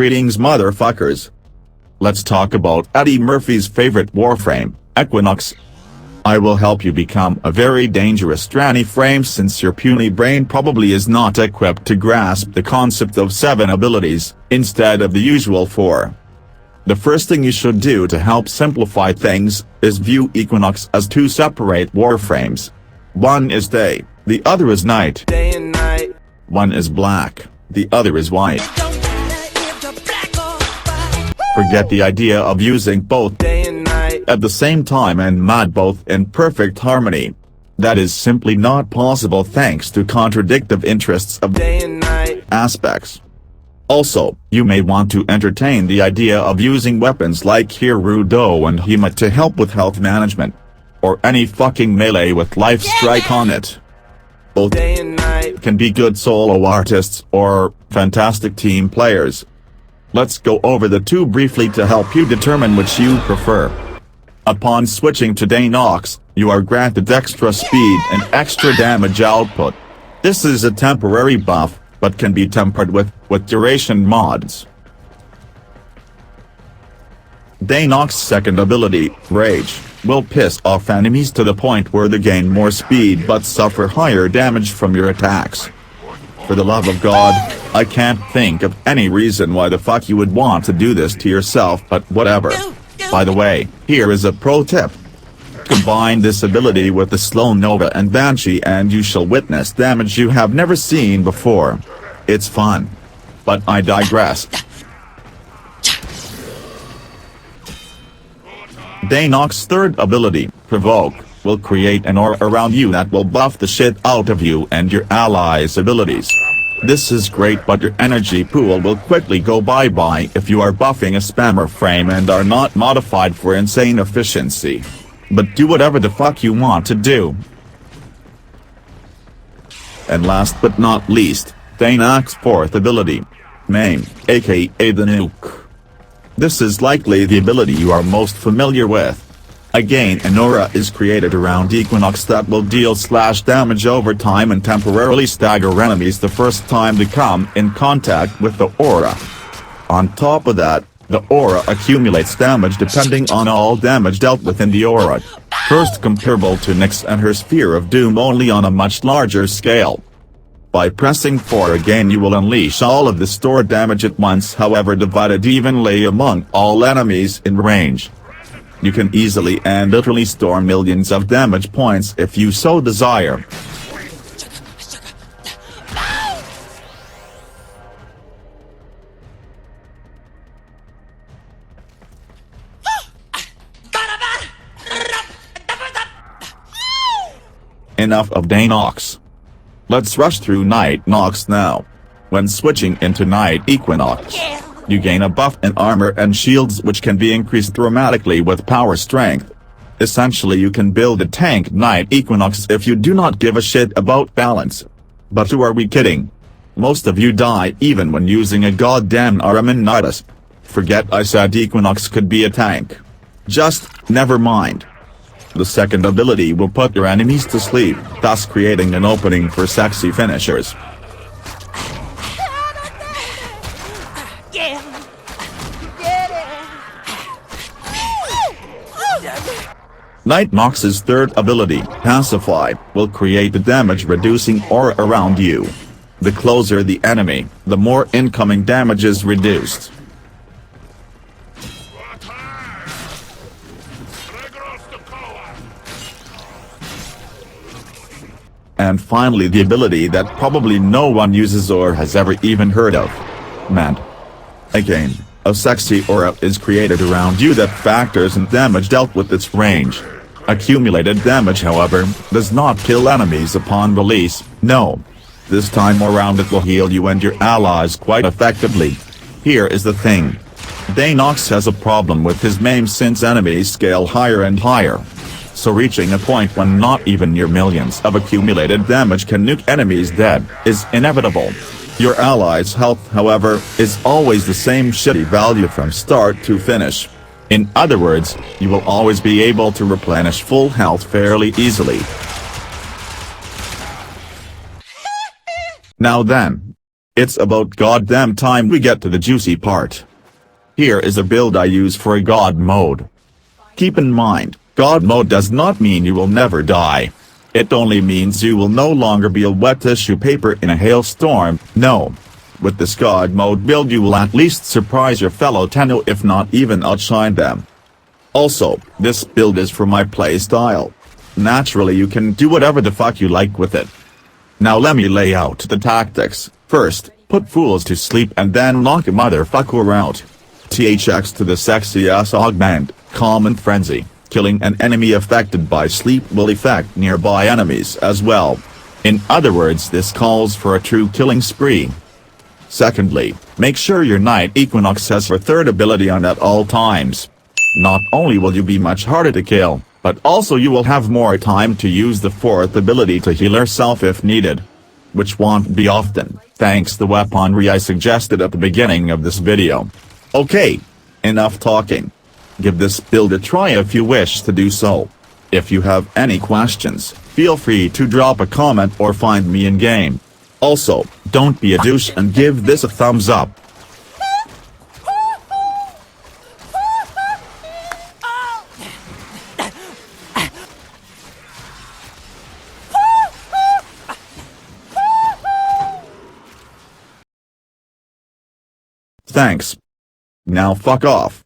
Greetings motherfuckers. Let's talk about Eddie Murphy's favorite warframe, Equinox. I will help you become a very dangerous tranny frame since your puny brain probably is not equipped to grasp the concept of 7 abilities, instead of the usual 4. The first thing you should do to help simplify things, is view Equinox as 2 separate warframes. One is day, the other is night. Day and night. One is black, the other is white. Forget the idea of using both Day and night. at the same time and mod both in perfect harmony. That is simply not possible thanks to contradictive interests of Day and night. aspects. Also, you may want to entertain the idea of using weapons like Hirudo and Hema to help with health management. Or any fucking melee with life strike on it. Both Day and night. can be good solo artists or fantastic team players. Let's go over the 2 briefly to help you determine which you prefer. Upon switching to Equinox, you are granted extra speed and extra damage output. This is a temporary buff, but can be tempered with duration mods. Equinox's second ability, Rage, will piss off enemies to the point where they gain more speed but suffer higher damage from your attacks. For the love of God, I can't think of any reason why the fuck you would want to do this to yourself, but whatever. By the way, here is a pro tip. Combine this ability with the Slow Nova and Banshee and you shall witness damage you have never seen before. It's fun. But I digress. Equinox's third ability, Provoke, will create an aura around you that will buff the shit out of you and your allies' abilities. This is great, but your energy pool will quickly go bye-bye if you are buffing a spammer frame and are not modified for insane efficiency. But do whatever the fuck you want to do. And last but not least, Equinox's fourth ability, Maim, aka the Nuke. This is likely the ability you are most familiar with. Again, an aura is created around Equinox that will deal / damage over time and temporarily stagger enemies the first time they come in contact with the aura. On top of that, the aura accumulates damage depending on all damage dealt within the aura. First comparable to Nyx and her Sphere of Doom, only on a much larger scale. By pressing 4 again you will unleash all of the stored damage at once, however divided evenly among all enemies in range. You can easily and literally store millions of damage points if you so desire. Enough of Equinox. Let's rush through Night Nox now. When switching into Night Equinox, you gain a buff in armor and shields which can be increased dramatically with power strength. Essentially you can build a tank Night Equinox if you do not give a shit about balance. But who are we kidding? Most of you die even when using a goddamn Araminitis. Forget I said Equinox could be a tank. Just, never mind. The second ability will put your enemies to sleep, thus creating an opening for sexy finishers. Equinox's third ability, Pacify, will create a damage-reducing aura around you. The closer the enemy, the more incoming damage is reduced. And finally the ability that probably no one uses or has ever even heard of. Mad. Again, a sexy aura is created around you that factors in damage dealt with its range. Accumulated damage, however, does not kill enemies upon release, no. This time around it will heal you and your allies quite effectively. Here is the thing. Equinox has a problem with his Maim since enemies scale higher and higher. So reaching a point when not even your millions of accumulated damage can nuke enemies dead, is inevitable. Your allies' health, however, is always the same shitty value from start to finish. In other words, you will always be able to replenish full health fairly easily. Now then, It's about goddamn time we get to the juicy part. Here is a build I use for a God mode. Keep in mind, God mode does not mean you will never die. It only means you will no longer be a wet tissue paper in a hailstorm. No. With this God mode build you will at least surprise your fellow Tenno, if not even outshine them. Also, this build is for my playstyle. Naturally you can do whatever the fuck you like with it. Now let me lay out the tactics. First, put fools to sleep and then knock a motherfucker out. THX to the sexy ass augment, calm and frenzy. Killing an enemy affected by sleep will affect nearby enemies as well. In other words, this calls for a true killing spree. Secondly, make sure your Knight Equinox has her third ability on at all times. Not only will you be much harder to kill, but also you will have more time to use the fourth ability to heal yourself if needed. Which won't be often, thanks the weaponry I suggested at the beginning of this video. Okay, enough talking. Give this build a try if you wish to do so. If you have any questions, feel free to drop a comment or find me in game. Also, don't be a douche and give this a thumbs up. Thanks. Now fuck off.